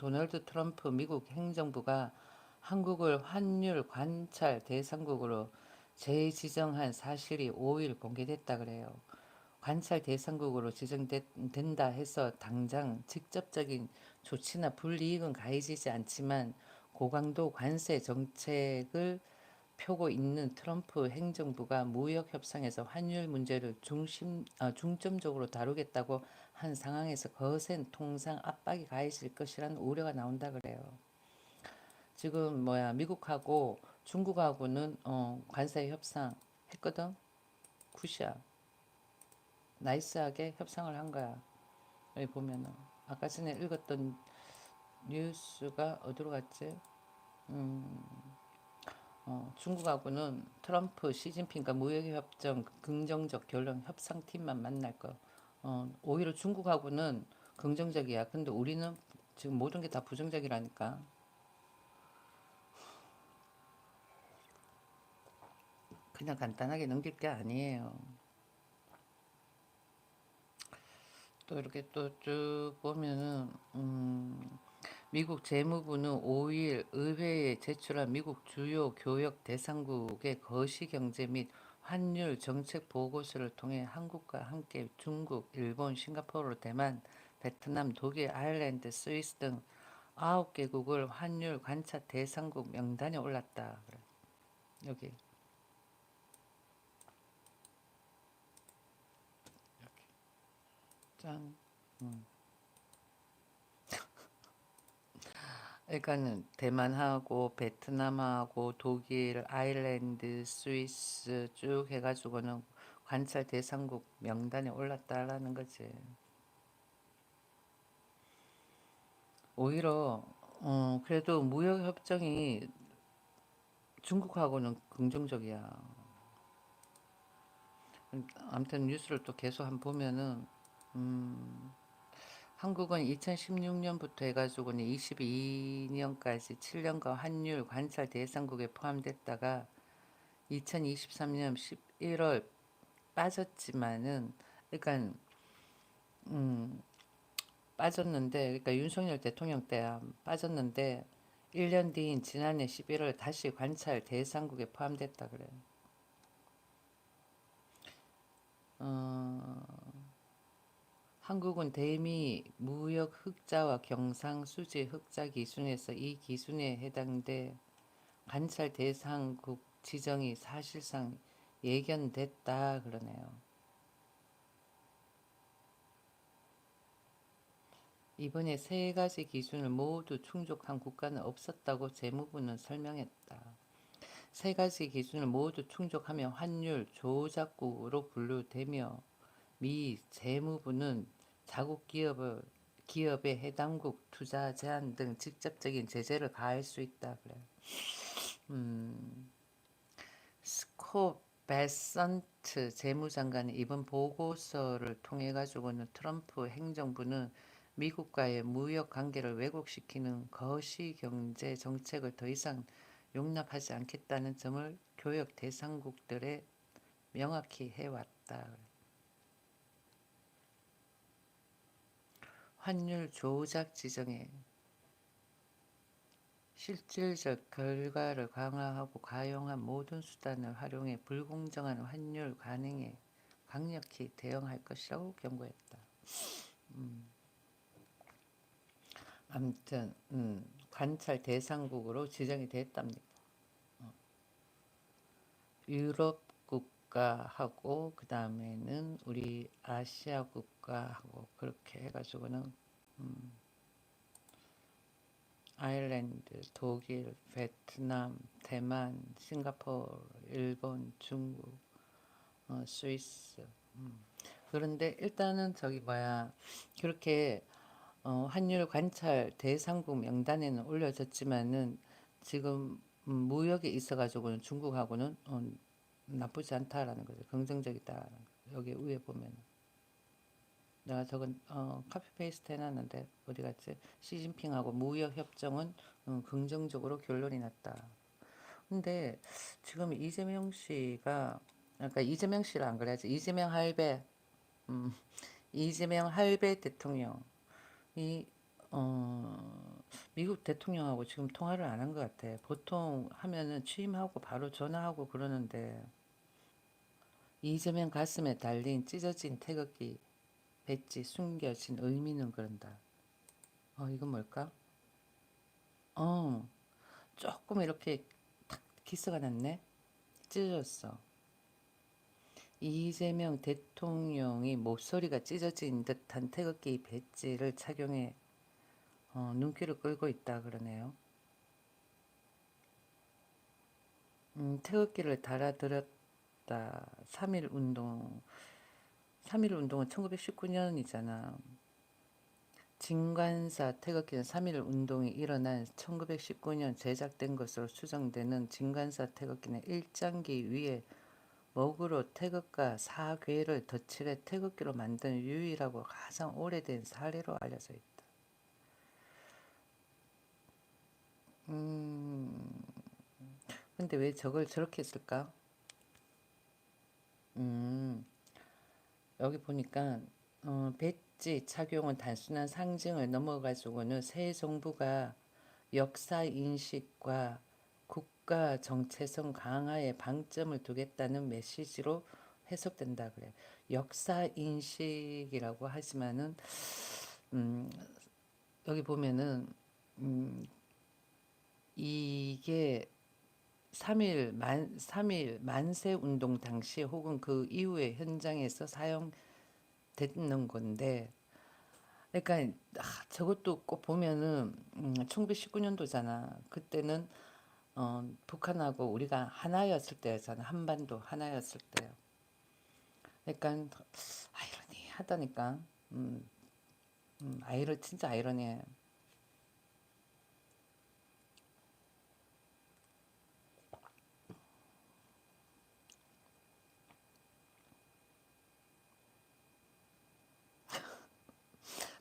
도널드 트럼프 미국 행정부가 한국을 환율 관찰 대상국으로 재지정한 사실이 5일 공개됐다 그래요. 관찰 대상국으로 지정된다 해서 당장 직접적인 조치나 불이익은 가해지지 않지만 고강도 관세 정책을 펴고 있는 트럼프 행정부가 무역 협상에서 환율 문제를 중점적으로 다루겠다고 한 상황에서 거센 통상 압박이 가해질 것이라는 우려가 나온다 그래요. 지금 미국하고 중국하고는 관세 협상 했거든. 굿이야. 나이스하게 협상을 한 거야. 여기 보면은 아까 전에 읽었던 뉴스가 어디로 갔지? 중국하고는 트럼프, 시진핑과 무역협정 긍정적 결론 협상팀만 만날 거. 오히려 중국하고는 긍정적이야. 근데 우리는 지금 모든 게 다 부정적이라니까. 그냥 간단하게 넘길 게 아니에요. 또 이렇게 또 쭉 보면은 미국 재무부는 5일 의회에 제출한 미국 주요 교역 대상국의 거시경제 및 환율 정책 보고서를 통해 한국과 함께 중국, 일본, 싱가포르, 대만, 베트남, 독일, 아일랜드, 스위스 등 9개국을 환율 관찰 대상국 명단에 올랐다. 그래. 여기 짠. 그러니까는 대만하고 베트남하고 독일, 아일랜드, 스위스 쭉 해가지고는 관찰 대상국 명단에 올랐다라는 거지. 오히려 그래도 무역 협정이 중국하고는 긍정적이야. 아무튼 뉴스를 또 계속 한번 보면은 한국은 2016년부터 해가지고는 22년까지 7년간 환율 관찰 대상국에 포함됐다가 2023년 11월 빠졌지만은 그러니까 빠졌는데 그러니까 윤석열 대통령 때야 빠졌는데 1년 뒤인 지난해 11월 다시 관찰 대상국에 포함됐다 그래요. 어, 한국은 대미 무역 흑자와 경상 수지 흑자 기준에서 이 기준에 해당돼 관찰 대상국 지정이 사실상 예견됐다 그러네요. 이번에 세 가지 기준을 모두 충족한 국가는 없었다고 재무부는 설명했다. 세 가지 기준을 모두 충족하면 환율 조작국으로 분류되며 미 재무부는 자국 기업의 해당국 투자 제한 등 직접적인 제재를 가할 수 있다 그래. 스콧 베선트 재무장관이 이번 보고서를 통해 가지고는 트럼프 행정부는 미국과의 무역 관계를 왜곡시키는 거시경제 정책을 더 이상 용납하지 않겠다는 점을 교역 대상국들에 명확히 해왔다. 환율 조작 지정에 실질적 결과를 강화하고 가용한 모든 수단을 활용해 불공정한 환율 관행에 강력히 대응할 것이라고 경고했다. 아무튼 관찰 대상국으로 지정이 됐답니다. 유럽 국가하고 그 다음에는 우리 아시아 국가하고 그렇게 해가지고는 아일랜드, 독일, 베트남, 대만, 싱가포르, 일본, 중국, 스위스. 그런데 일단은 그렇게 환율 관찰 대상국 명단에는 올려졌지만은 지금 무역에 있어가지고는 중국하고는 나쁘지 않다라는 거죠. 긍정적이다라는 거. 여기 위에 보면 내가 저건 카피 페이스트 해놨는데 어디 갔지? 시진핑하고 무역 협정은 긍정적으로 결론이 났다. 근데 지금 이재명 씨가 그러니까 이재명 씨를 안 그래야지. 이재명 할배 대통령이 미국 대통령하고 지금 통화를 안 한 것 같아. 보통 하면은 취임하고 바로 전화하고 그러는데 이재명 가슴에 달린 찢어진 태극기 배지 숨겨진 의미는 그런다. 이건 뭘까? 어, 조금 이렇게 탁 기스가 났네. 찢어졌어. 이재명 대통령이 목소리가 찢어진 듯한 태극기 배지를 착용해 눈길을 끌고 있다 그러네요. 태극기를 달아들었다. 3.1 운동. 3.1 운동은 1919년이잖아. 진관사 태극기는 3.1 운동이 일어난 1919년 제작된 것으로 추정되는 진관사 태극기는 일장기 위에 먹으로 태극과 사괴를 덧칠해 태극기로 만든 유일하고 가장 오래된 사례로 알려져 있다. 근데 왜 저걸 저렇게 했을까? 음, 여기 보니까 배지 착용은 단순한 상징을 넘어가지고는 새 정부가 역사 인식과 국가 정체성 강화에 방점을 두겠다는 메시지로 해석된다 그래. 역사 인식이라고 하지만은 음, 여기 보면은 음, 이게 3.1 만세 운동 당시 혹은 그 이후의 현장에서 사용됐는 건데, 그러니까 저것도 꼭 보면은 1919년도잖아. 그때는 북한하고 우리가 하나였을 때였잖아. 한반도 하나였을 때. 그러니까 아이러니하다니까. 진짜 아이러니해.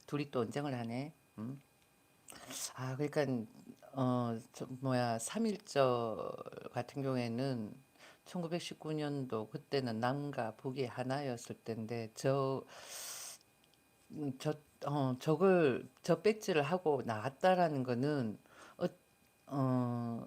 둘이 또 언쟁을 하네. 그러니까 뭐야 3.1절 같은 경우에는 1919년도 그때는 남과 북이 하나였을 때인데 저 배지를 하고 나왔다라는 거는 어, 어,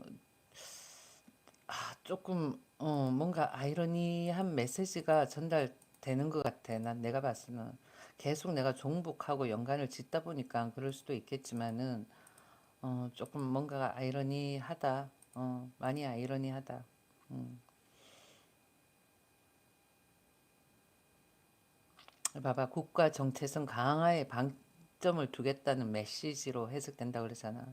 조금 뭔가 아이러니한 메시지가 전달되는 것 같아. 난 내가 봤으면 계속 내가 종북하고 연관을 짓다 보니까 그럴 수도 있겠지만은 조금 뭔가 아이러니하다. 많이 아이러니하다. 음. 봐봐, 국가 정체성 강화에 방점을 두겠다는 메시지로 해석된다 그러잖아.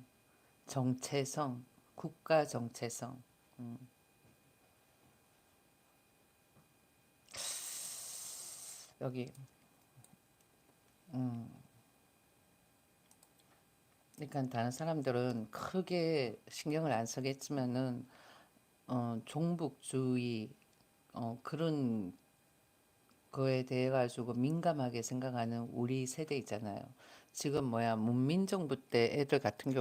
정체성, 국가 정체성. 음. 여기, 음. 그러니까 다른 사람들은 크게 신경을 안 쓰겠지만은 종북주의 그런 거에 대해 가지고 민감하게 생각하는 우리 세대 있잖아요. 지금 뭐야 문민정부 때 애들 같은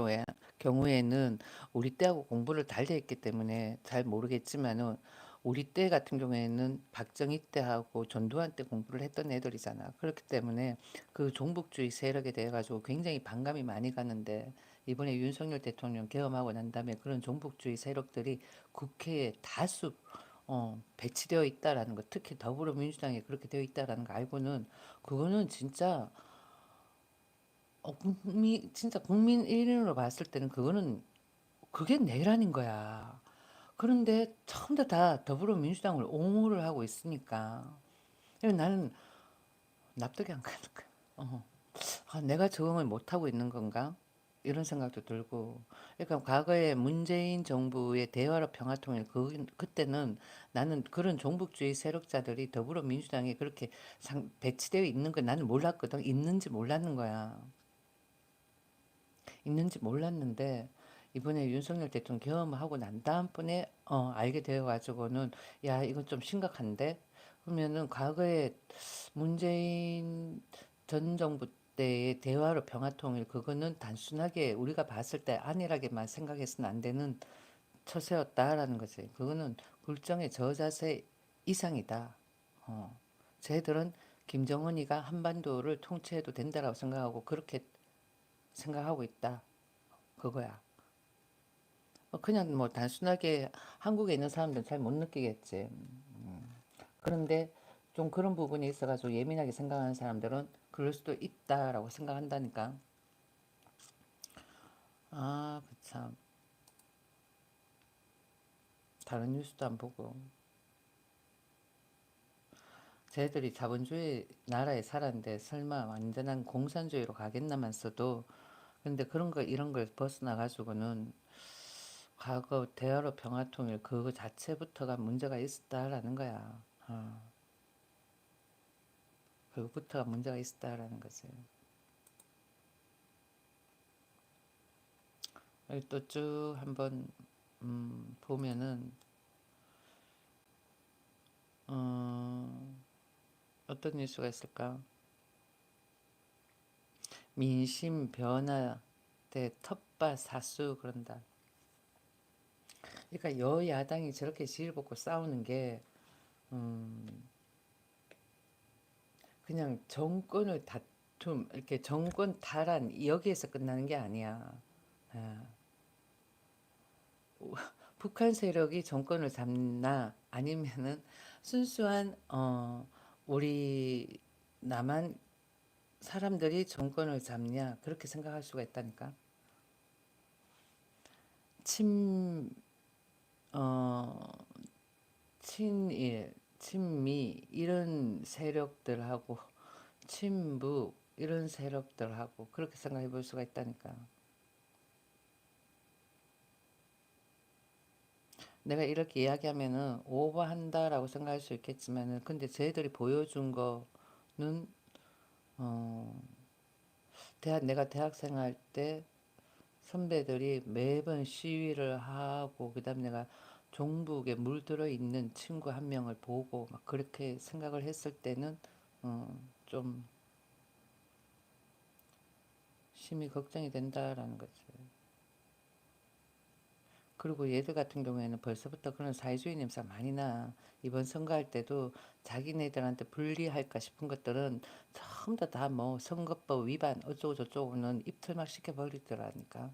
경우에는 우리 때하고 공부를 달리 했기 때문에 잘 모르겠지만은 우리 때 같은 경우에는 박정희 때하고 전두환 때 공부를 했던 애들이잖아. 그렇기 때문에 그 종북주의 세력에 대해 가지고 굉장히 반감이 많이 가는데 이번에 윤석열 대통령 계엄하고 난 다음에 그런 종북주의 세력들이 국회에 다수 배치되어 있다라는 거, 특히 더불어민주당에 그렇게 되어 있다라는 거 알고는 그거는 진짜 진짜 국민 일인으로 봤을 때는 그거는 그게 내란인 거야. 그런데 처음부터 다 더불어민주당을 옹호를 하고 있으니까 나는 납득이 안 가는 거야. 어. 내가 적응을 못하고 있는 건가? 이런 생각도 들고. 그러니까 과거에 문재인 정부의 대화로 평화통일 그때는 나는 그런 종북주의 세력자들이 더불어민주당에 그렇게 배치되어 있는 걸 나는 몰랐거든. 있는지 몰랐는 거야. 있는지 몰랐는데 이번에 윤석열 대통령 경험하고 난 다음번에 알게 되어 가지고는 야 이건 좀 심각한데 그러면은 과거에 문재인 전 정부 때의 대화로 평화통일 그거는 단순하게 우리가 봤을 때 안일하게만 생각해서는 안 되는 처세였다라는 거지. 그거는 굴정의 저자세 이상이다. 쟤들은 김정은이가 한반도를 통치해도 된다라고 생각하고 그렇게 생각하고 있다. 그거야. 그냥 뭐 단순하게 한국에 있는 사람들은 잘 못 느끼겠지. 그런데 좀 그런 부분이 있어가지고 예민하게 생각하는 사람들은 그럴 수도 있다라고 생각한다니까. 아, 그참. 다른 뉴스도 안 보고. 쟤들이 자본주의 나라에 살았는데 설마 완전한 공산주의로 가겠나만 써도, 근데 그런 거 이런 걸 벗어나가지고는 과거 대화로 평화통일 그거 자체부터가 문제가 있었다라는 거야. 어, 그거부터가 문제가 있었다라는 거지. 또 쭉 한번 보면은 어, 어떤 뉴스가 있을까? 민심 변화 대 텃밭 사수 그런다. 그러니까 여야당이 저렇게 지일벗고 싸우는 게 그냥 정권을 다툼, 이렇게 정권 탈환 여기에서 끝나는 게 아니야. 아, 북한 세력이 정권을 잡나 아니면은 순수한 우리 남한 사람들이 정권을 잡냐 그렇게 생각할 수가 있다니까. 친 어, 친일, 친미 이런 세력들하고 친북 이런 세력들하고 그렇게 생각해 볼 수가 있다니까. 내가 이렇게 이야기하면은 오버한다라고 생각할 수 있겠지만은 근데 쟤들이 보여준 거는 어, 내가 대학생 할 때 선배들이 매번 시위를 하고 그다음 내가 종북에 물들어 있는 친구 한 명을 보고 막 그렇게 생각을 했을 때는 좀 심히 걱정이 된다라는 거지. 그리고 얘들 같은 경우에는 벌써부터 그런 사회주의 냄새가 많이 나. 이번 선거할 때도 자기네들한테 불리할까 싶은 것들은 전부 다 뭐 선거법 위반 어쩌고 저쩌고는 입틀막 시켜버리더라니까.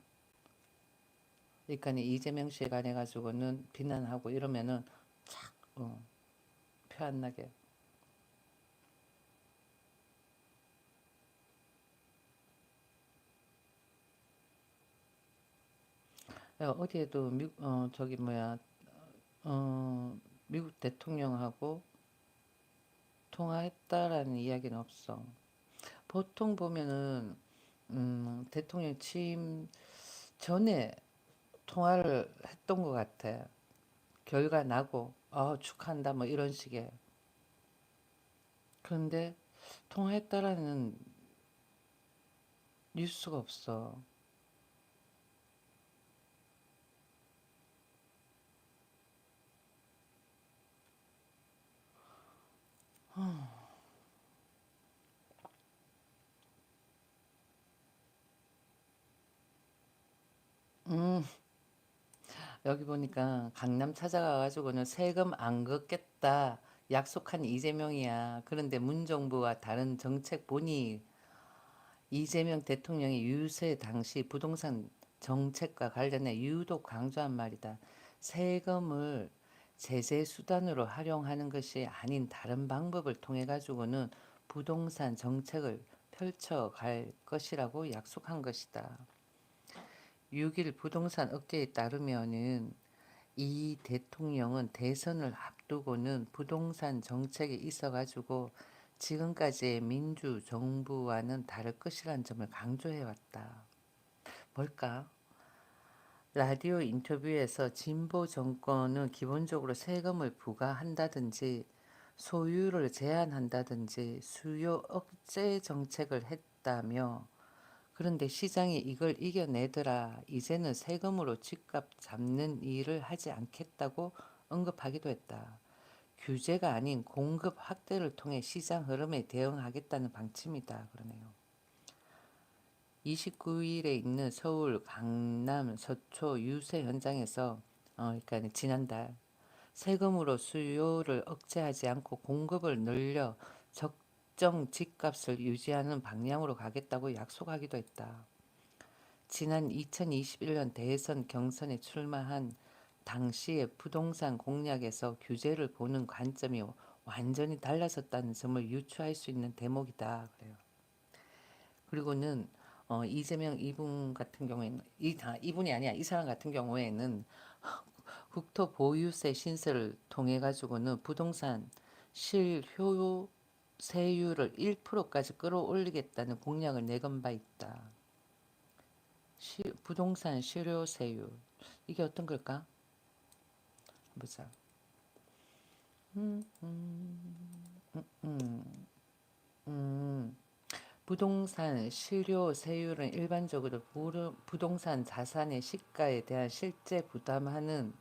그러니까 이재명 씨에 관해 가지고는 비난하고 이러면은 착 표 안 나게. 어디에도 저기 뭐야 미국 대통령하고 통화했다라는 이야기는 없어. 보통 보면은 대통령 취임 전에 통화를 했던 것 같아. 결과 나고 축하한다 뭐 이런 식의. 그런데 통화했다라는 뉴스가 없어. 음, 여기 보니까 강남 찾아가가지고는 세금 안 걷겠다 약속한 이재명이야. 그런데 문정부와 다른 정책 보니 이재명 대통령이 유세 당시 부동산 정책과 관련해 유독 강조한 말이다. 세금을 제재 수단으로 활용하는 것이 아닌 다른 방법을 통해 가지고는 부동산 정책을 펼쳐갈 것이라고 약속한 것이다. 6일 부동산 업계에 따르면은 이 대통령은 대선을 앞두고는 부동산 정책이 있어가지고 지금까지의 민주정부와는 다를 것이라는 점을 강조해왔다. 뭘까? 라디오 인터뷰에서 진보 정권은 기본적으로 세금을 부과한다든지 소유를 제한한다든지 수요 억제 정책을 했다며 그런데 시장이 이걸 이겨내더라. 이제는 세금으로 집값 잡는 일을 하지 않겠다고 언급하기도 했다. 규제가 아닌 공급 확대를 통해 시장 흐름에 대응하겠다는 방침이다. 그러네요. 29일에 있는 서울 강남 서초 유세 현장에서 그러니까 지난달 세금으로 수요를 억제하지 않고 공급을 늘려 적정 집값을 유지하는 방향으로 가겠다고 약속하기도 했다. 지난 2021년 대선 경선에 출마한 당시의 부동산 공약에서 규제를 보는 관점이 완전히 달라졌다는 점을 유추할 수 있는 대목이다. 그래요. 그리고는 이재명 이분 같은 경우에는 이분이 아니야. 이 사람 같은 경우에는 국토 보유세 신설을 통해 가지고는 부동산 실효세율을 1%까지 끌어올리겠다는 공약을 내건 바 있다. 부동산 실효세율 이게 어떤 걸까? 보자. 음, 음. 부동산 실효세율은 일반적으로 부동산 자산의 시가에 대한 실제 부담하는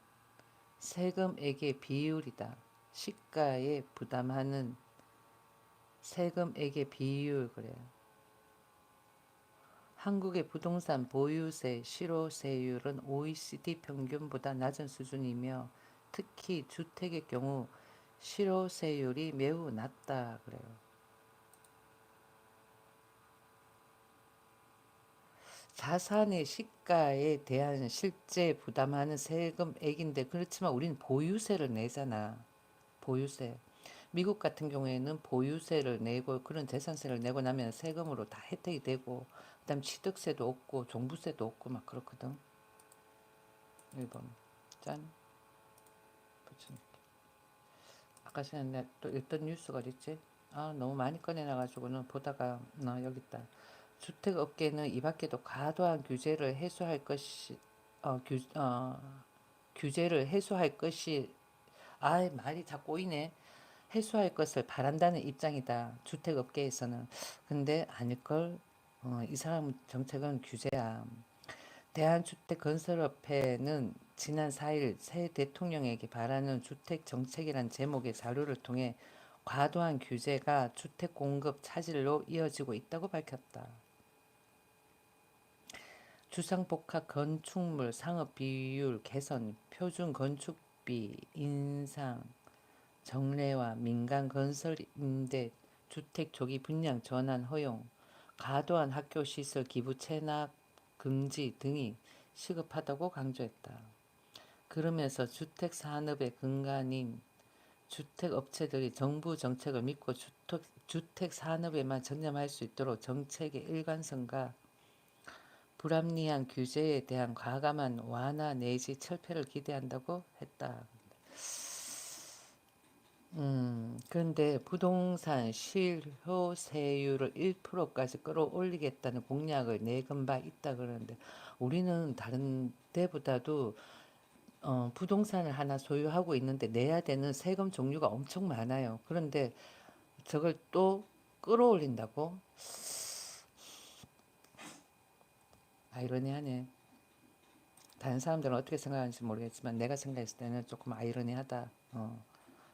세금액의 비율이다. 시가에 부담하는 세금액의 비율 그래요. 한국의 부동산 보유세 실효세율은 OECD 평균보다 낮은 수준이며 특히 주택의 경우 실효세율이 매우 낮다 그래요. 자산의 시가에 대한 실제 부담하는 세금액인데 그렇지만 우리는 보유세를 내잖아. 보유세. 미국 같은 경우에는 보유세를 내고 그런 재산세를 내고 나면 세금으로 다 혜택이 되고 그다음 취득세도 없고 종부세도 없고 막 그렇거든. 일본. 짠. 아까 전에 내가 또 읽던 뉴스가 어딨지? 너무 많이 꺼내놔가지고는 보다가 여기 있다. 주택업계는 이 밖에도 과도한 규제를 해소할 것이 규제를 해소할 것이 말이 다 꼬이네. 해소할 것을 바란다는 입장이다. 주택업계에서는. 근데 아닐걸. 이 사람 정책은 규제야. 대한주택건설협회는 지난 4일 새 대통령에게 바라는 주택정책이란 제목의 자료를 통해 과도한 규제가 주택 공급 차질로 이어지고 있다고 밝혔다. 주상복합 건축물 상업 비율 개선, 표준 건축비 인상, 정례화, 민간 건설 임대, 주택 조기 분양 전환 허용, 과도한 학교 시설 기부 체납 금지 등이 시급하다고 강조했다. 그러면서 주택 산업의 근간인 주택업체들이 정부 정책을 믿고 주택 산업에만 전념할 수 있도록 정책의 일관성과 불합리한 규제에 대한 과감한 완화 내지 철폐를 기대한다고 했다. 그런데 부동산 실효세율을 1%까지 끌어올리겠다는 공약을 내건 바 있다 그러는데 우리는 다른 데보다도 부동산을 하나 소유하고 있는데 내야 되는 세금 종류가 엄청 많아요. 그런데 저걸 또 끌어올린다고? 아이러니하네. 다른 사람들은 어떻게 생각하는지 모르겠지만 내가 생각했을 때는 조금 아이러니하다.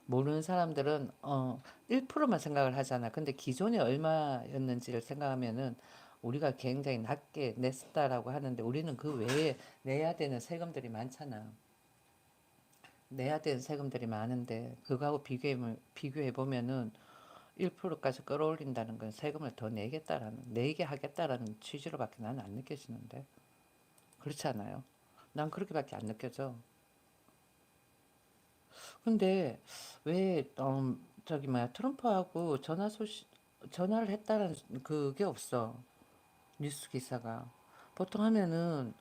모르는 사람들은 1%만 생각을 하잖아. 근데 기존에 얼마였는지를 생각하면은 우리가 굉장히 낮게 냈다라고 하는데 우리는 그 외에 내야 되는 세금들이 많잖아. 내야 되는 세금들이 많은데 그거하고 비교해 보면은 1%까지 끌어올린다는 건 세금을 더 내게 하겠다라는 취지로밖에 나는 안 느껴지는데 그렇지 않아요? 난 그렇게밖에 안 느껴져. 근데 왜 저기 뭐야 트럼프하고 전화를 했다는 그게 없어 뉴스 기사가 보통 하면은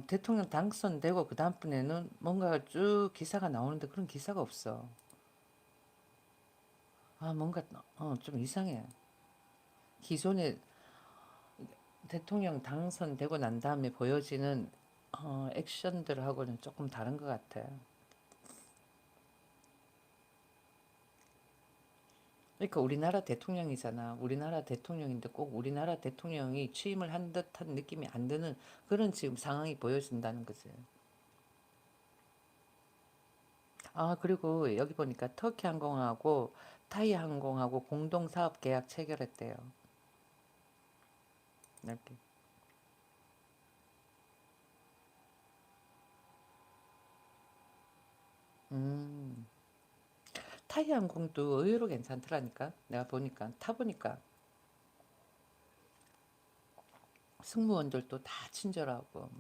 대통령 당선되고 그 다음번에는 뭔가 쭉 기사가 나오는데 그런 기사가 없어. 뭔가 좀 이상해. 기존에 대통령 당선되고 난 다음에 보여지는 액션들하고는 조금 다른 것 같아. 그러니까 우리나라 대통령이잖아. 우리나라 대통령인데 꼭 우리나라 대통령이 취임을 한 듯한 느낌이 안 드는 그런 지금 상황이 보여진다는 거지. 그리고 여기 보니까 터키 항공하고 타이 항공하고 공동 사업 계약 체결했대요. 이렇게. 음. 타이 항공도 의외로 괜찮더라니까. 내가 보니까 타보니까 승무원들도 다 친절하고.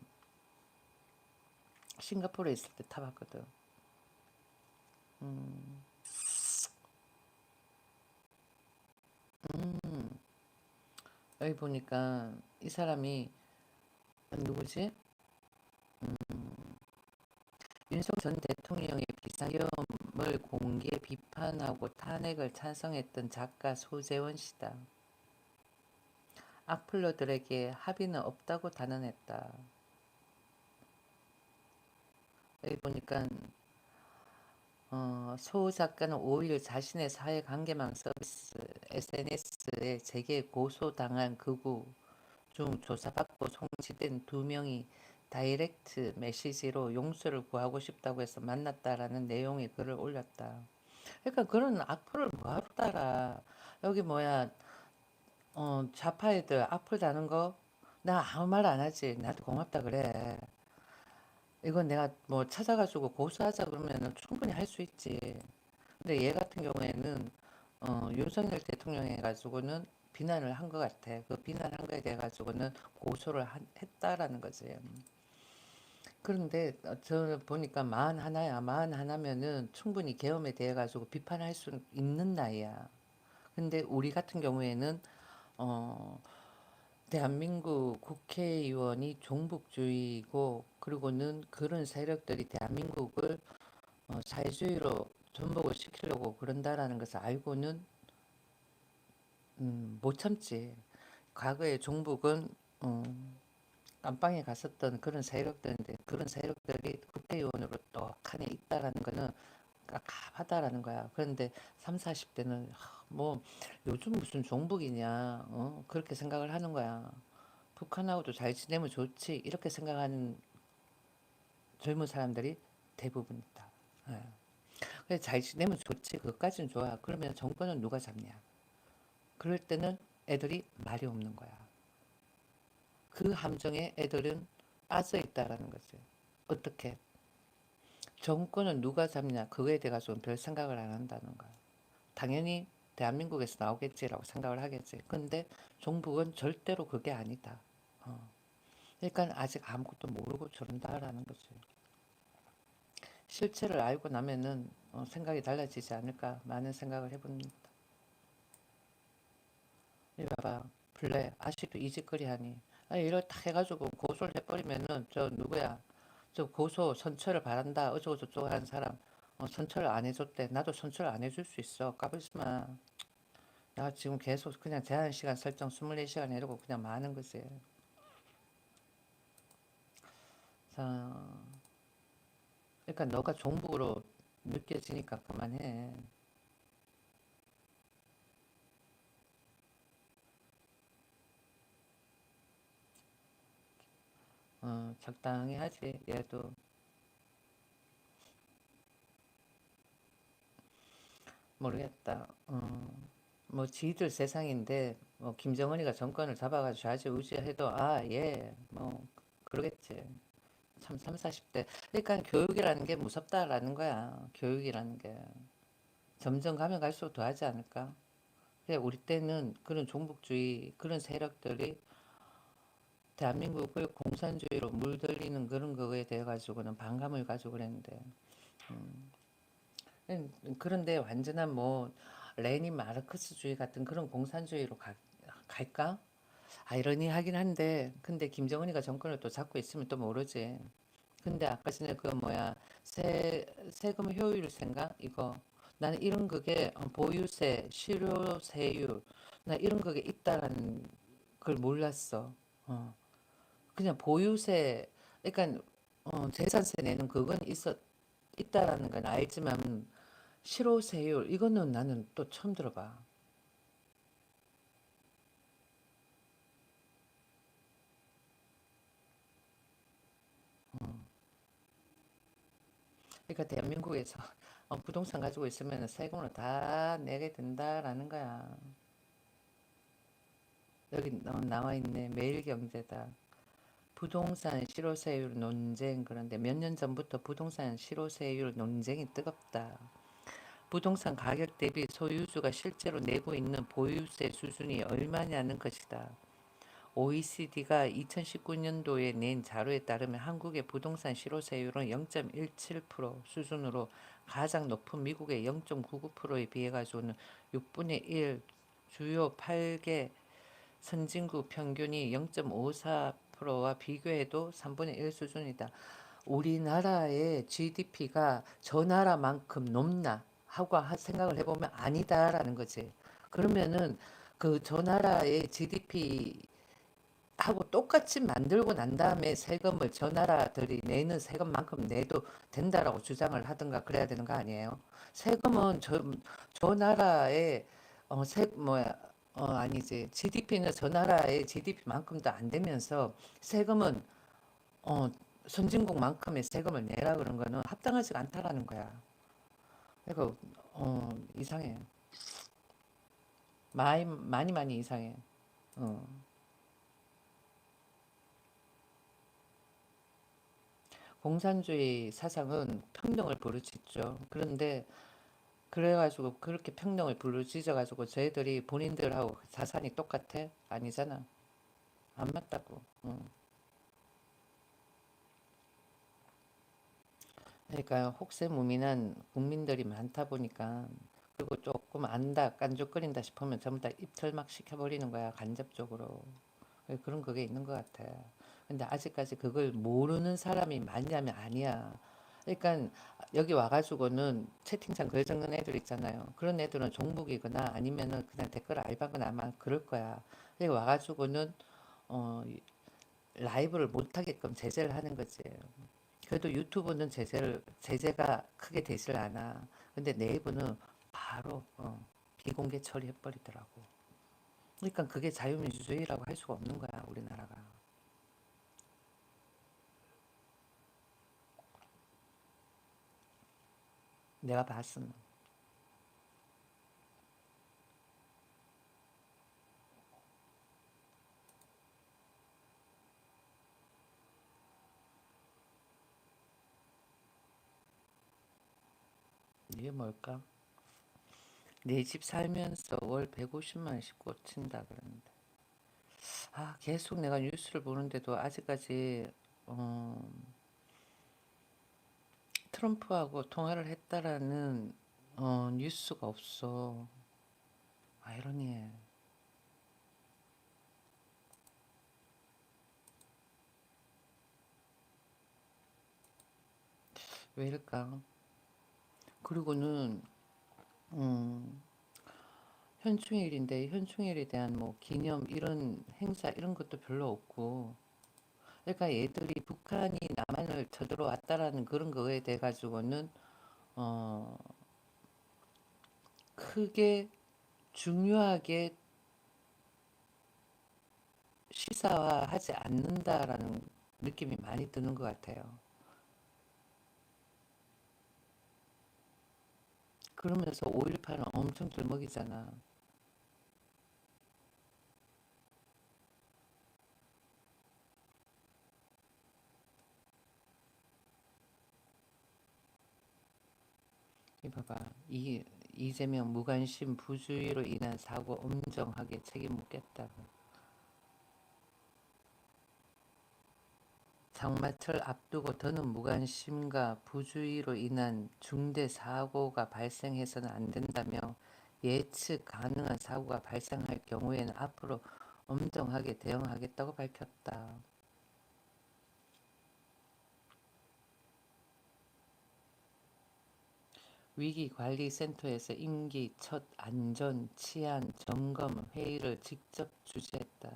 싱가포르에 있을 때 타봤거든. 음, 음. 여기 보니까 이 사람이 누구지? 윤석 전 대통령의 비상계엄을 공개 비판하고 탄핵을 찬성했던 작가 소재원 씨다. 악플러들에게 합의는 없다고 단언했다. 여기 보니까 소 작가는 5일 자신의 사회관계망 서비스 SNS에 재계 고소당한 극우 중 조사받고 송치된 2명이 다이렉트 메시지로 용서를 구하고 싶다고 해서 만났다라는 내용의 글을 올렸다. 그러니까 그런 악플을 뭐하러 따라. 여기 뭐야, 좌파 애들 악플 다는 거 나 아무 말 안 하지. 나한테 고맙다 그래. 이건 내가 뭐 찾아가지고 고소하자 그러면은 충분히 할 수 있지. 근데 얘 같은 경우에는 윤석열 대통령 해가지고는 비난을 한 것 같아. 그 비난한 거에 대해 가지고는 고소를 했다라는 거지. 그런데 저 보니까 41야. 41면은 충분히 계엄에 대해 가지고 비판할 수 있는 나이야. 근데 우리 같은 경우에는 어, 대한민국 국회의원이 종북주의고 그리고는 그런 세력들이 대한민국을 사회주의로 전복을 시키려고 그런다라는 것을 알고는 못 참지. 과거에 종북은 깜빵에 갔었던 그런 세력들인데 그런 세력들이 국회의원으로 떡하니 있다라는 거는 깝깝하다라는 거야. 그런데 3, 40대는 뭐 요즘 무슨 종북이냐 그렇게 생각을 하는 거야. 북한하고도 잘 지내면 좋지 이렇게 생각하는 젊은 사람들이 대부분이다. 예. 그래 잘 지내면 좋지 그것까지는 좋아. 그러면 정권은 누가 잡냐. 그럴 때는 애들이 말이 없는 거야. 그 함정에 애들은 빠져 있다라는 거지. 어떻게? 정권은 누가 잡냐? 그거에 대해 가지고는 별 생각을 안 한다는 거야. 당연히 대한민국에서 나오겠지라고 생각을 하겠지. 근데 종북은 절대로 그게 아니다. 어. 그러니까 아직 아무것도 모르고 저런다라는 거지. 실체를 알고 나면은 생각이 달라지지 않을까 많은 생각을 해봅니다. 이리 봐봐. 블레 아직도 이직거리 하니. 아니 이걸 딱 해가지고 고소를 해버리면은 저 누구야? 저 고소 선처를 바란다 어쩌고저쩌고 하는 사람 선처를 안 해줬대. 나도 선처를 안 해줄 수 있어. 까불지 마. 나 지금 계속 그냥 제한 시간 설정 24시간 해놓고 그냥 많은 거지. 자, 그러니까 너가 종북으로 느껴지니까 그만해. 적당히 하지. 얘도 모르겠다. 뭐 지들 세상인데 뭐 김정은이가 정권을 잡아가지고 좌지우지해도 예, 뭐 그러겠지. 참 3, 40대. 그러니까 교육이라는 게 무섭다라는 거야. 교육이라는 게 점점 가면 갈수록 더하지 않을까? 그래 우리 때는 그런 종북주의 그런 세력들이 대한민국을 공산주의로 물들이는 그런 거에 대해 가지고는 반감을 가지고 그랬는데 그런데 완전한 뭐 레닌 마르크스주의 같은 그런 공산주의로 갈까? 아이러니하긴 한데 근데 김정은이가 정권을 또 잡고 있으면 또 모르지. 근데 아까 전에 그 뭐야 세금 효율세인가 이거 나는 이런 그게 보유세 실효세율 나 이런 그게 있다라는 걸 몰랐어. 어. 그냥 보유세 그러니까 재산세 내는 그건 있다라는 건 알지만 실효세율 이거는 나는 또 처음 들어봐. 그러니까 대한민국에서 부동산 가지고 있으면 세금을 다 내게 된다라는 거야. 여기 나와 있네. 매일경제다. 부동산 실효세율 논쟁 그런데 몇 년 전부터 부동산 실효세율 논쟁이 뜨겁다. 부동산 가격 대비 소유주가 실제로 내고 있는 보유세 수준이 얼마냐는 것이다. OECD가 2019년도에 낸 자료에 따르면 한국의 부동산 실효세율은 0.17% 수준으로 가장 높은 미국의 0.99%에 비해 가지고는 6분의 1, 주요 8개 선진국 평균이 0.54%와 비교해도 3분의 1 수준이다. 우리나라의 GDP가 저 나라만큼 높나 하고 생각을 해보면 아니다라는 거지. 그러면은 그 저 나라의 GDP 하고 똑같이 만들고 난 다음에 세금을 저 나라들이 내는 세금만큼 내도 된다라고 주장을 하든가 그래야 되는 거 아니에요? 세금은 저 나라의 뭐야 아니지, GDP는 저 나라의 GDP만큼도 안 되면서 세금은 어 선진국만큼의 세금을 내라 그런 거는 합당하지가 않다라는 거야. 그러니까 이상해. 많이 이상해. 어. 공산주의 사상은 평등을 부르짖죠. 그런데 그래가지고 그렇게 평등을 부르짖어가지고 저희들이 본인들하고 자산이 똑같아? 아니잖아. 안 맞다고. 응. 그러니까 혹세무민한 국민들이 많다 보니까, 그리고 조금 안다 깐족거린다 싶으면 전부 다 입틀막 시켜버리는 거야, 간접적으로. 그런 그게 있는 것 같아. 근데 아직까지 그걸 모르는 사람이 많냐면 아니야. 그러니까 여기 와가지고는 채팅창 글 적는 애들 있잖아요. 그런 애들은 종북이거나 아니면은 그냥 댓글 알바거나 아마 그럴 거야. 여기 와가지고는 어, 라이브를 못하게끔 제재를 하는 거지. 그래도 유튜브는 제재가 크게 되질 않아. 근데 네이버는 바로 비공개 처리해버리더라고. 그러니까 그게 자유민주주의라고 할 수가 없는 거야, 우리나라가. 내가 봤음. 이게 뭘까? 내 집 살면서 월 150만 원씩 꽂힌다 그러는데. 아, 계속 내가 뉴스를 보는데도 아직까지 어, 트럼프하고 통화를 했다라는 뉴스가 없어. 아이러니해. 왜일까? 그리고는 음, 현충일인데 현충일에 대한 뭐 기념 이런 행사 이런 것도 별로 없고, 그러니까 얘들이 북한이 남한을 쳐들어왔다라는 그런 거에 대해 가지고는 어, 크게 중요하게 시사화하지 않는다라는 느낌이 많이 드는 것 같아요. 그러면서 5.18은 엄청 들먹이잖아. 이봐봐. 이재명 무관심 부주의로 인한 사고 엄정하게 책임 묻겠다고. 장마철 앞두고 더는 무관심과 부주의로 인한 중대 사고가 발생해서는 안 된다며, 예측 가능한 사고가 발생할 경우에는 앞으로 엄정하게 대응하겠다고 밝혔다. 위기관리센터에서 임기 첫 안전 치안 점검 회의를 직접 주재했다.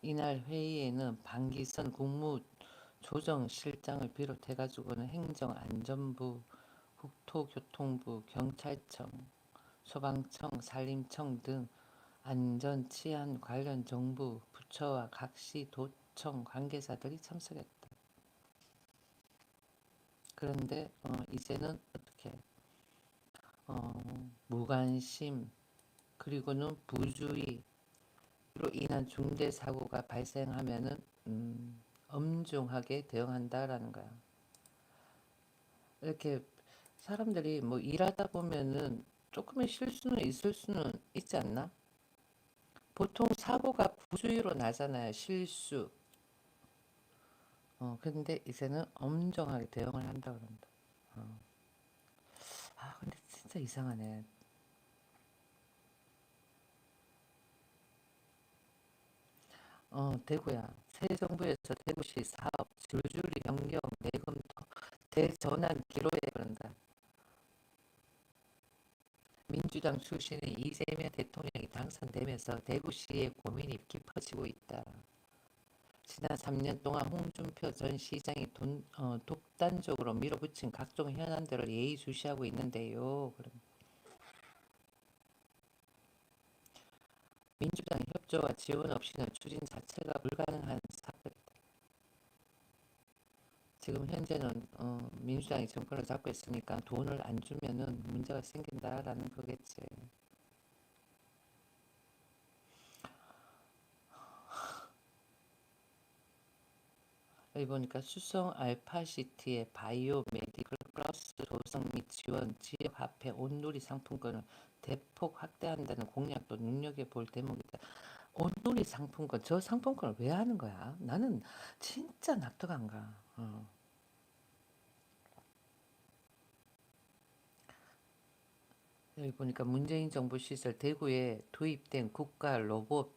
이날 회의에는 방기선 국무조정실장을 비롯해가지고는 행정안전부, 국토교통부, 경찰청, 소방청, 산림청 등 안전 치안 관련 정부 부처와 각시 도청 관계자들이 참석했다. 그런데 이제는 어떻게 무관심 그리고는 부주의로 인한 중대 사고가 발생하면은 엄중하게 대응한다라는 거야. 이렇게 사람들이 뭐 일하다 보면은 조금의 실수는 있을 수는 있지 않나? 보통 사고가 부주의로 나잖아요. 실수. 근데 이제는 엄정하게 대응을 한다 그런다. 어. 근데 진짜 이상하네. 대구야. 새 정부에서 대구시 사업 줄줄이 변경 내검토 대전환 기로에 그런다. 민주당 출신의 이재명 대통령이 당선되면서 대구시의 고민이 깊어지고 있다. 지난 3년 동안 홍준표 전 시장이 독단적으로 밀어붙인 각종 현안들을 예의주시하고 있는데요. 그럼 민주당 협조와 지원 없이는 추진 자체가 불가능한 사건이다. 지금 현재는 민주당이 정권을 잡고 있으니까 돈을 안 주면은 문제가 생긴다라는 거겠지. 여기 보니까 수성 알파시티의 바이오 메디컬 플러스 조성 및 지원, 지역 화폐 온누리 상품권을 대폭 확대한다는 공약도 눈여겨볼 대목이다. 온누리 상품권, 저 상품권을 왜 하는 거야? 나는 진짜 납득 안 가. 여기 보니까 문재인 정부 시절 대구에 도입된 국가 로봇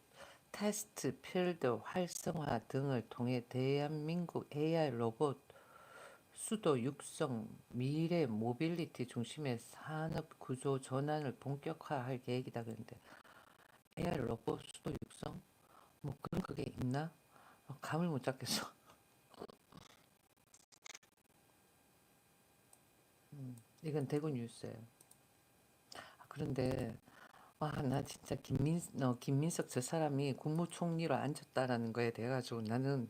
테스트 필드 활성화 등을 통해 대한민국 AI 로봇 수도 육성, 미래 모빌리티 중심의 산업 구조 전환을 본격화할 계획이다 그랬는데 AI 로봇 수도 육성? 뭐 그런 그게 있나? 감을 못 잡겠어. 이건 대구 뉴스예요. 그런데 나 진짜 김민석 저 사람이 국무총리로 앉혔다라는 거에 대해 가지고 나는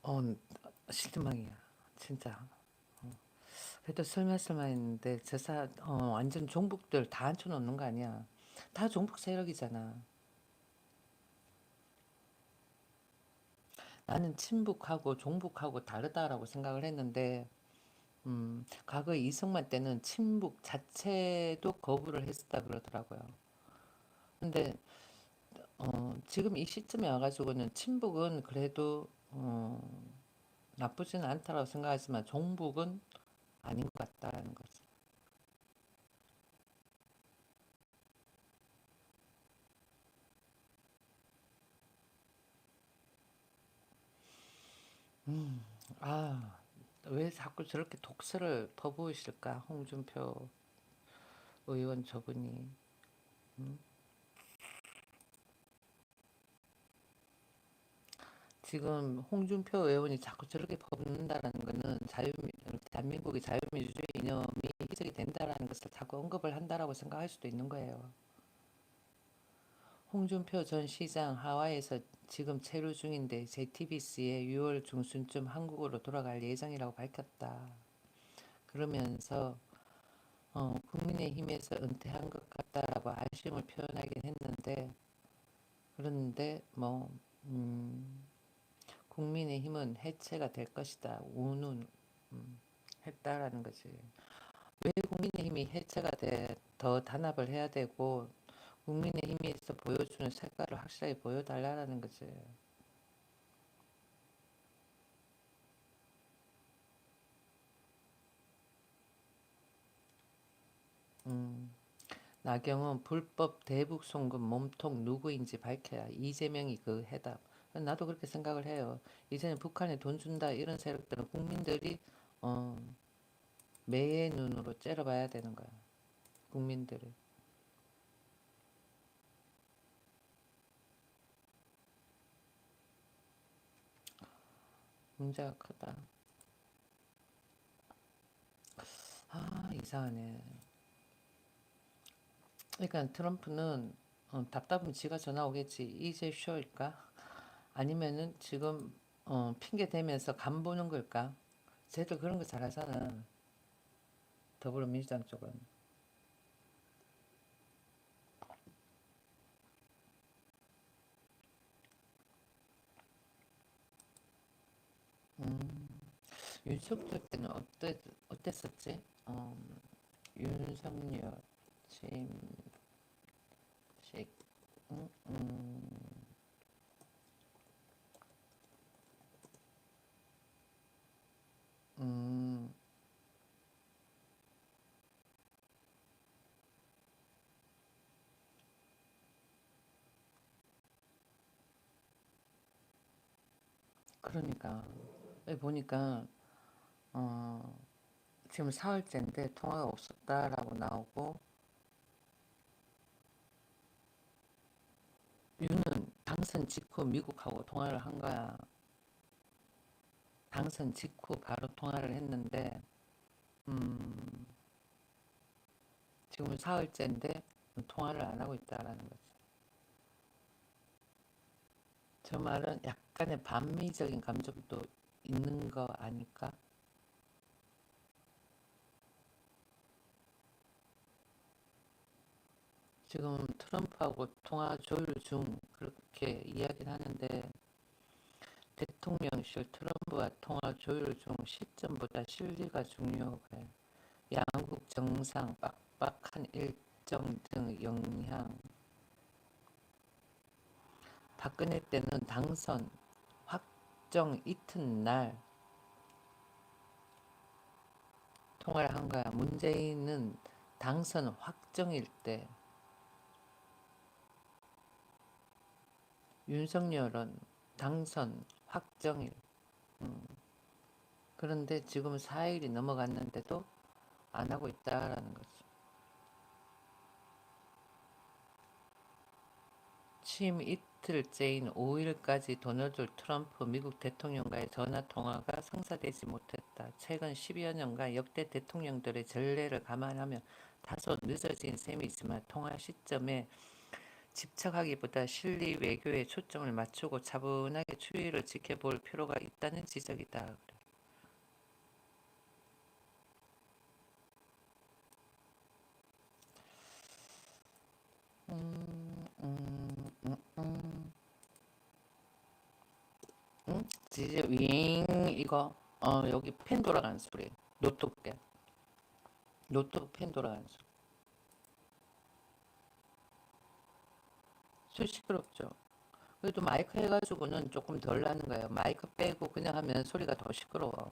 어, 실망이야. 진짜. 그래도 설마설마 했는데 완전 종북들 다 앉혀놓는 거 아니야. 다 종북 세력이잖아. 나는 친북하고 종북하고 다르다라고 생각을 했는데 과거 이승만 때는 친북 자체도 거부를 했었다 그러더라고요. 근데 지금 이 시점에 와가지고는 친북은 그래도 나쁘지는 않다라고 생각하지만 종북은 아닌 것 같다라는 거지. 아, 왜 자꾸 저렇게 독설을 퍼부으실까? 홍준표 의원 저분이. 지금 홍준표 의원이 자꾸 저렇게 퍼붓는다라는 거는 대한민국의 자유민주주의 이념이 희석이 된다라는 것을 자꾸 언급을 한다라고 생각할 수도 있는 거예요. 홍준표 전 시장 하와이에서 지금 체류 중인데 JTBC에 6월 중순쯤 한국으로 돌아갈 예정이라고 밝혔다. 그러면서 국민의힘에서 은퇴한 것 같다라고 아쉬움을 표현하긴 했는데 그런데 국민의힘은 해체가 될 것이다. 운운 했다라는 거지. 왜 국민의힘이 해체가 돼? 더 단합을 해야 되고 국민의힘에서 보여주는 색깔을 확실하게 보여달라는 거지. 음, 나경원 불법 대북 송금 몸통 누구인지 밝혀야 이재명이 그 해답. 나도 그렇게 생각을 해요. 이제는 북한에 돈 준다 이런 세력들은 국민들이 어, 매의 눈으로 째려봐야 되는 거야. 국민들을. 문제가 크다. 이상하네. 그러니까 트럼프는 답답하면 지가 전화 오겠지. 이제 쇼일까? 아니면은 지금 핑계 대면서 간 보는 걸까? 쟤들 그런 거 잘하잖아. 더불어민주당 쪽은. 음, 윤석열 때는 어땠었지? 윤석열, 취임식. 음, 음, 음, 그러니까 여기 보니까 어, 지금 4월째인데 통화가 없었다라고 나오고 유는 당선 직후 미국하고 통화를 한 거야. 당선 직후 바로 통화를 했는데 음, 지금 4월째인데 통화를 안 하고 있다라는 거지. 저 말은 약간의 반미적인 감정도 있는 거 아닐까? 지금 트럼프하고 통화 조율 중 그렇게 이야기를 하는데 대통령실 트럼프와 통화 조율 중 시점보다 실리가 중요해. 양국 정상 빡빡한 일정 등 영향. 박근혜 때는 당선 확정 이튿날 통화를 한 거야. 문재인은 당선 확정일 때, 윤석열은 당선 확정일. 그런데 지금 4일이 넘어갔는데도 안 하고 있다라는 거지. 취임 이틀째인 5일까지 도널드 트럼프 미국 대통령과의 전화 통화가 성사되지 못했다. 최근 10여 년간 역대 대통령들의 전례를 감안하면 다소 늦어진 셈이 있지만 통화 시점에 집착하기보다 실리 외교에 초점을 맞추고 차분하게 추이를 지켜볼 필요가 있다는 지적이다. 음, 음, 음, 음. 응? 이제 윙 이거 여기 펜 돌아가는 소리. 노트북 펜 돌아가는 소리. 소리 시끄럽죠. 그래도 마이크 해가지고는 조금 덜 나는 거예요. 마이크 빼고 그냥 하면 소리가 더 시끄러워.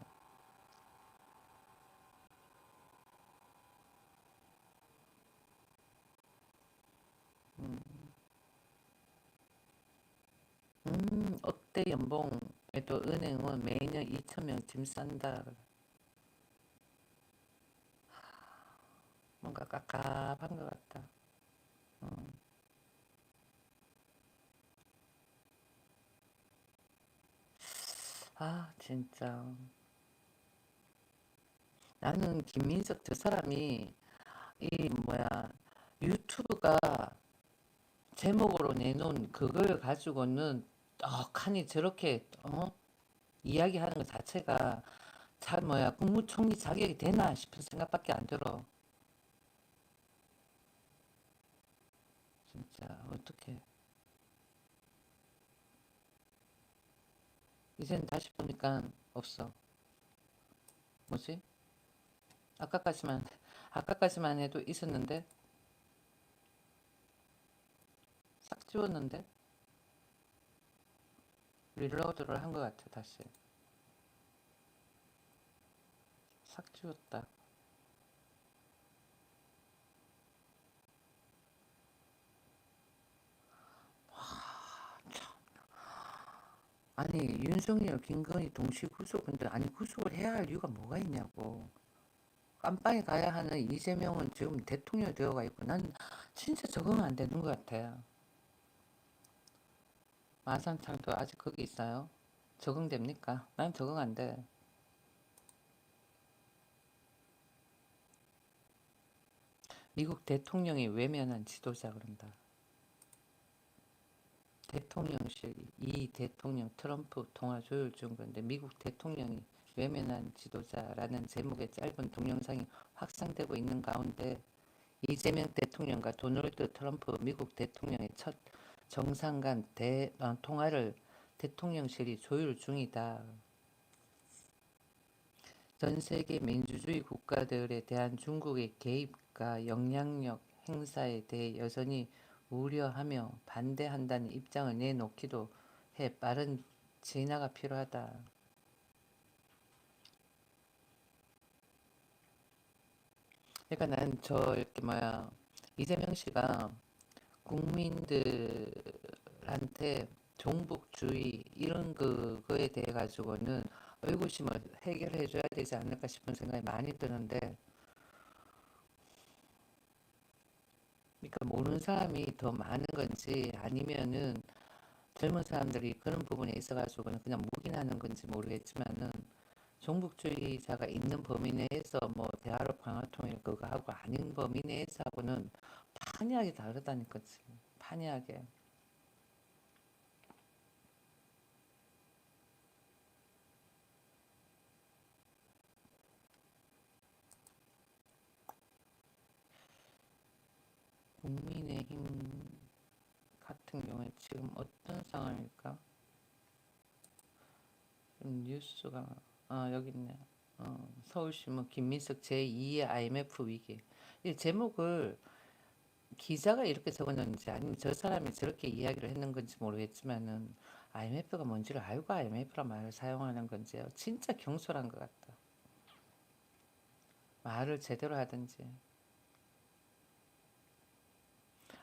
억대 연봉에도 은행은 매년 2천 명 짐 싼다. 뭔가 깝깝한 것 같다. 아 진짜 나는 김민석 저 사람이 이 뭐야 유튜브가 제목으로 내놓은 그걸 가지고는 떡하니 저렇게 이야기하는 것 자체가 참 뭐야 국무총리 자격이 되나 싶은 생각밖에 안 들어. 진짜 어떻게 이제는 다시 보니까 없어. 뭐지? 아까까지만 아까까지만 해도 있었는데 싹 지웠는데 릴로드를 한 것 같아 다시 싹 지웠다. 아니 윤석열 김건희 동시 구속인데 아니 구속을 해야 할 이유가 뭐가 있냐고. 깜빵에 가야 하는 이재명은 지금 대통령 되어가 있고 난 진짜 적응 안 되는 것 같아. 마산창도 아직 거기 있어요. 적응됩니까? 난 적응 안 돼. 미국 대통령이 외면한 지도자 그런다. 대통령실 이 대통령 트럼프 통화 조율 중 그런데 미국 대통령이 외면한 지도자라는 제목의 짧은 동영상이 확산되고 있는 가운데 이재명 대통령과 도널드 트럼프 미국 대통령의 첫 정상 간 통화를 대통령실이 조율 중이다. 전 세계 민주주의 국가들에 대한 중국의 개입과 영향력 행사에 대해 여전히 우려하며 반대한다는 입장을 내놓기도 해. 빠른 진화가 필요하다. 그러니까 난 저 이렇게 뭐야 이재명 씨가 국민들한테 종북주의 이런 그거에 대해 가지고는 의구심을 해결해 줘야 되지 않을까 싶은 생각이 많이 드는데, 그러니까 모르는 사람이 더 많은 건지 아니면은 젊은 사람들이 그런 부분에 있어 가지고는 그냥 묵인하는 건지 모르겠지만은, 종북주의자가 있는 범위 내에서 뭐 대화로 방아통일 그거 하고 아닌 범위 내에서 하고는 판이하게 다르다니까지. 판이하게. 국민의힘 같은 경우에 지금 어떤 상황일까? 뉴스가 여기 있네. 서울신문 김민석 제2의 IMF 위기. 이 제목을 기자가 이렇게 적어놨는지 아니면 저 사람이 저렇게 이야기를 했는 건지 모르겠지만은 IMF가 뭔지를 알고 IMF란 말을 사용하는 건지 진짜 경솔한 것 같다. 말을 제대로 하든지.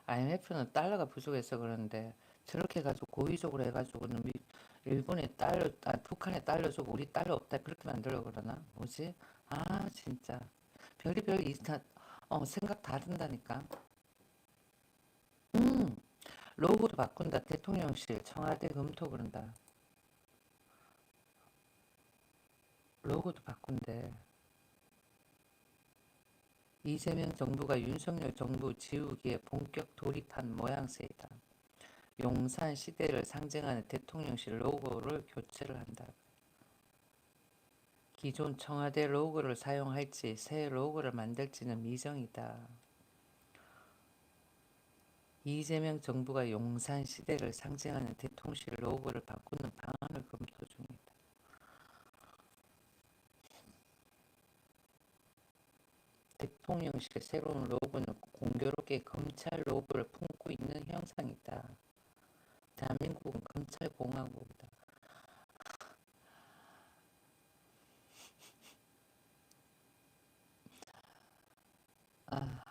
IMF는 달러가 부족해서 그러는데 저렇게 해가지고 고의적으로 해가지고는 일본에 달러, 북한에 달러 주고 우리 달러 없다 그렇게 만들려고 그러나? 뭐지? 아 진짜 별의별 이상 생각 다 든다니까. 음 로고도 바꾼다. 대통령실 청와대 검토 그런다. 로고도 바꾼대. 이재명 정부가 윤석열 정부 지우기에 본격 돌입한 모양새이다. 용산 시대를 상징하는 대통령실 로고를 교체를 한다. 기존 청와대 로고를 사용할지 새 로고를 만들지는 미정이다. 이재명 정부가 용산 시대를 상징하는 대통령실 로고를 바꾸는 방안을 검토 중이다. 대통령실 새로운 로고는 공교롭게 검찰 로고를 품고 있는 형상이다. 대한민국은 검찰공화국이다. 아,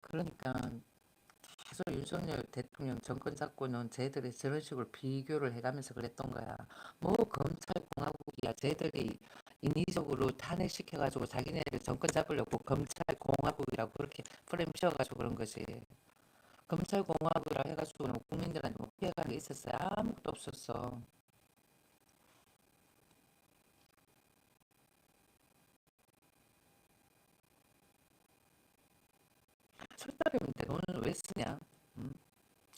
그러니까 계속 윤석열 대통령 정권 잡고는 쟤들이 저런 식으로 비교를 해가면서 그랬던 거야. 뭐 검찰공화국이야. 쟤들이 인위적으로 탄핵시켜가지고 자기네들 정권 잡으려고 검찰공화국이라고 그렇게 프레임 씌워가지고 그런 거지. 검찰공화국이라 해가지고는 국민들한테 뭐 피해가 게 있었어요? 아무것도 없었어. 설사름인데 돈을 왜 쓰냐? 음?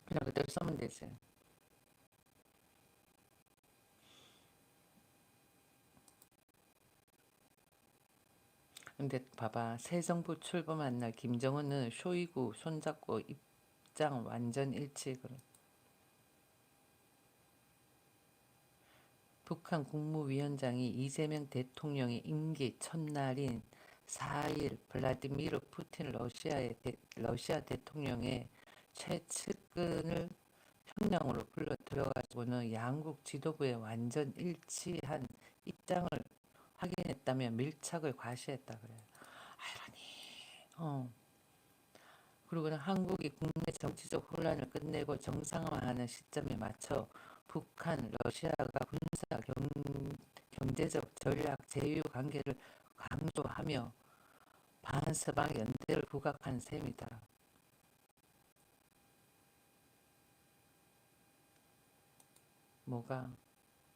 그냥 그대로 쓰면 되지. 근데 봐봐, 새 정부 출범한 날 김정은은 쇼이구 손잡고 입장 완전 일치. 북한 국무위원장이 이재명 대통령의 임기 첫날인 4일 블라디미르 푸틴 러시아 대통령의 최측근을 평양으로 불러들여가지고는 양국 지도부의 완전 일치한 입장을 확인했다며 밀착을 과시했다 그래. 아이러니. 어. 그리고는 한국이 국내 정치적 혼란을 끝내고 정상화하는 시점에 맞춰 북한, 러시아가 군사, 경제적, 전략, 제휴 관계를 강조하며 반서방 연대를 부각한 셈이다. 뭐가?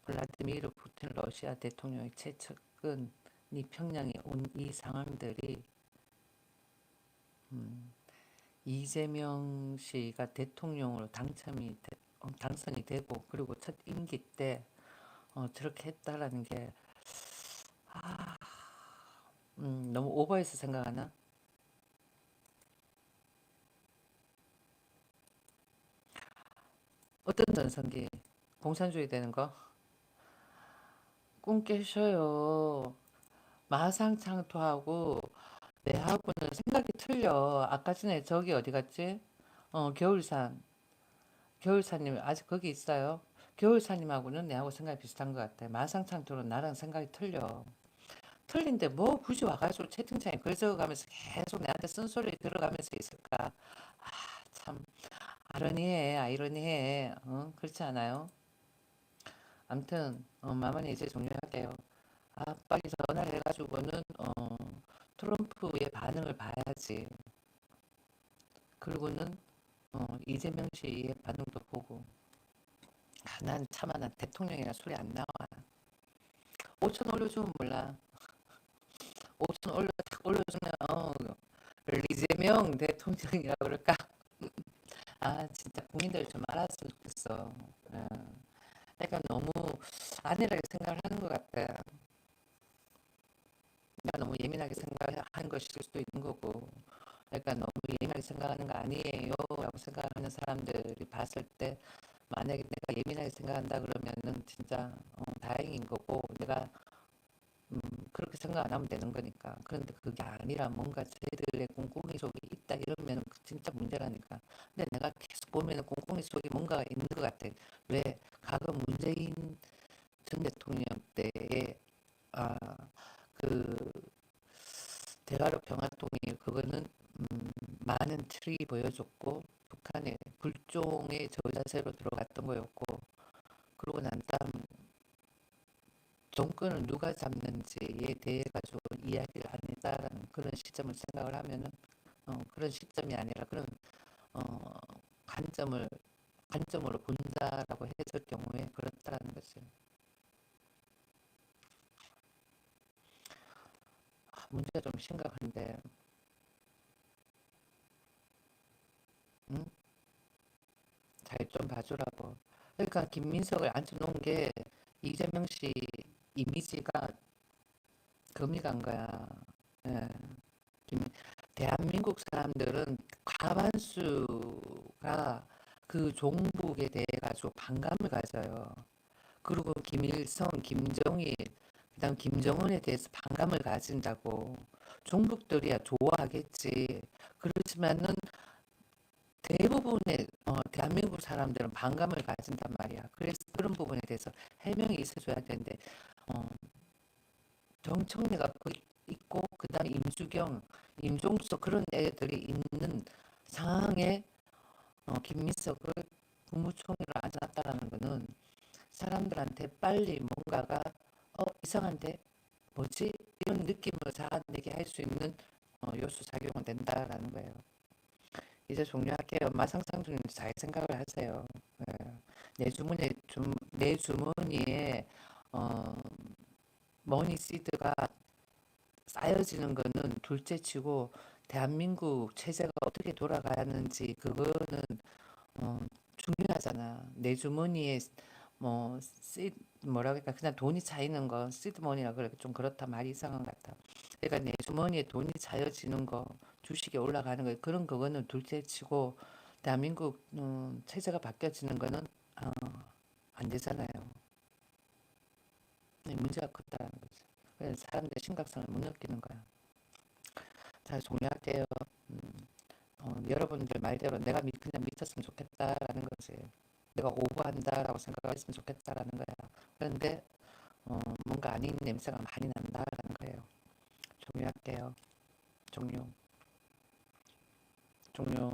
블라디미르 푸틴 러시아 대통령의 최측근이 평양에 온 이 상황들이 음, 이재명 씨가 대통령으로 당선이 되고 그리고 첫 임기 때 저렇게 했다라는 게 너무 오버해서 생각하나? 어떤 전성기? 공산주의 되는 거? 꿈 깨셔요. 마상창토하고 내하고는 생각이 틀려. 아까 전에 저기 어디 갔지? 겨울산. 겨울사님 아직 거기 있어요? 겨울사님하고는 내하고 생각이 비슷한 것 같아. 마상창토는 나랑 생각이 틀려. 틀린데 뭐 굳이 와가지고 채팅창에 글 적어가면서 계속 내한테 쓴소리 들어가면서 있을까? 아, 참 아이러니해, 아이러니해. 그렇지 않아요? 암튼 마마님 이제 종료할게요. 아, 빨리 전화를 해가지고는 트럼프의 반응을 봐야지. 그리고는 이재명 씨의 반응도 보고. 아, 난 차마 난 대통령이라 소리 안 나와. 5천 올려주면 몰라. 5천 딱 올려주면 이재명 대통령이라 그럴까? 아, 진짜 국민들 좀 알았으면 좋겠어. 어, 그러니까 너무 안일하게 생각을 하는 것 같아. 내가 너무 예민하게 생각한 것일 수도 있는 거고. 그러니까 너무 예민하게 생각하는 거 아니에요 라고 생각하는 사람들이 봤을 때 만약에 내가 예민하게 생각한다 그러면은 진짜 다행인 거고 내가 그렇게 생각 안 하면 되는 거니까. 그런데 그게 아니라 뭔가 쟤들의 꿍꿍이 속에 있다 이러면 진짜 문제라니까. 근데 내가 계속 보면은 꿍꿍이 속에 뭔가가 있는 것 같아. 왜? 과거 문재인 전 대통령 때에 아, 그 대화로 평화통일 그거는 많은 틀이 보여줬고 북한의 불종의 저자세로 들어갔던 거였고 그러고 난 다음 정권을 누가 잡는지에 대해 가지고 이야기를 안 했다라는 그런 시점을 생각을 하면은 그런 시점이 아니라 그런 어, 관점을 관점으로 본다라고 했을 경우에 그렇다라는 거지. 문제가 좀 심각한데, 응? 잘 좀 봐주라고. 그러니까 김민석을 앉혀놓은 게 이재명 씨 이미지가 금이 간 거야. 예. 김- 대한민국 사람들은 과반수가 그 종북에 대해 가지고 반감을 가져요. 그리고 김일성, 김정일, 그다음 김정은에 대해서 반감을 가진다고. 종북들이야 좋아하겠지. 그렇지만은 대부분의 대한민국 사람들은 반감을 가진단 말이야. 그래서 그런 부분에 대해서 해명이 있어줘야 되는데 어, 정청래가 거기 있고 그다음에 임주경, 임종석 그런 애들이 있는 상황에 김민석을 국무총리로 앉았다라는 거는 사람들한테 빨리 뭔가가 이상한데 뭐지? 이런 느낌을 자아내게 할 수 있는 요소 작용은 된다라는 거예요. 이제 종료할게요. 마상상주님 잘 생각을 하세요. 예. 내 주머니에 어, 머니 시드가 쌓여지는 거는 둘째치고 대한민국 체제가 어떻게 돌아가는지 그거는 어, 중요하잖아. 내 주머니에 뭐 뭐라고 할까 그냥 돈이 차이는 거 시드머니라 그래 좀 그렇다 말이 이상한 것 같아. 그러니까 내 주머니에 돈이 차여지는 거 주식이 올라가는 거 그런 그거는 둘째치고 대한민국 체제가 바뀌어지는 거는 어, 안 되잖아요. 네, 문제가 컸다는 거지. 그래서 사람들이 심각성을 못 느끼는 거야. 잘 종료할게요. 음, 여러분들 말대로 내가 그냥 믿었으면 좋겠다라는 거지. 내가 오버한다라고 생각했으면 좋겠다라는 거야. 그런데 뭔가 아닌 냄새가 많이 난다라는 거예요. 종료할게요. 종료. 종료.